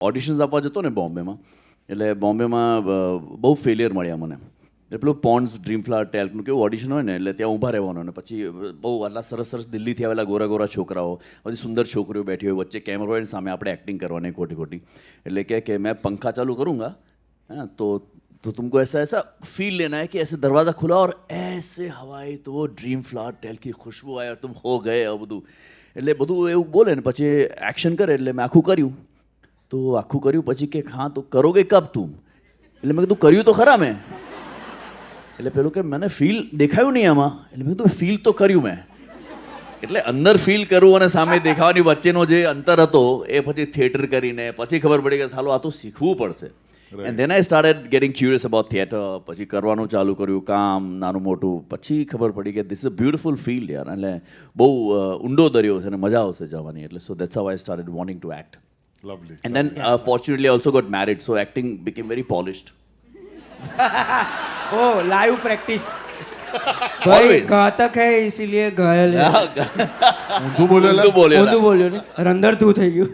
Auditions આપવા જતો ને બોમ્બેમાં, એટલે બોમ્બેમાં બહુ ફેલિયર મળ્યા મને. એટલે પેલું પોન્ડ્સ ડ્રીમ ફ્લાવર ટેલ્કનું કેવું ઓડિશન હોય ને, એટલે ત્યાં ઊભા રહેવાનું, અને પછી બહુ આટલા સરસ સરસ દિલ્હીથી આવેલા ગોરા ગોરા છોકરાઓ, બધી સુંદર છોકરીઓ બેઠી હોય, વચ્ચે કેમેરો હોય ને સામે આપણે એક્ટિંગ કરવાની ખોટી ખોટી. એટલે કે મેં પંખા ચાલુ કरूँगा हाँ तो तुमको ऐसा ऐसा फील लेना है कि ऐसे दरवाज़ा खुला और ऐसे हवा आई तो वो ड्रीम फ्लावर टेल की खुशबू आई और तुम हो गए और બધું. એટલે બધું એવું બોલે ને પછી એક્શન કરે, એટલે મેં આખું કર્યું પછી કે હા તો કરોગે કબ તું? એટલે મેં કીધું કર્યું તો ખરા મેં. એટલે પેલું કે મને ફીલ દેખાયું નહીં આમાં. એટલે મેં કીધું ફીલ તો કર્યું મેં. એટલે અંદર ફીલ કરવું અને સામે દેખાવાની વચ્ચેનો જે અંતર હતો એ પછી થિયેટર કરીને પછી ખબર પડી કે સાલું આ તો શીખવું પડશે. And then I started getting curious about theatre. પછી કરવાનું ચાલુ કર્યું કામ નાનું મોટું. પછી ખબર પડી કે this is a beautiful field યાર, એટલે બહુ ઊંડો દરિયો છે અને મજા આવશે જવાની. એટલે સો that's how I started wanting two act. Lovely. And then fortunately I also got married, so acting became very polished. O live practice भाई Always. घातक है इसीलिए घायल है ઊંધું બોલેલા? ઊંધું બોલેલા. ઊંધું બોલ્યો ને રંધર તું થઈ ગયું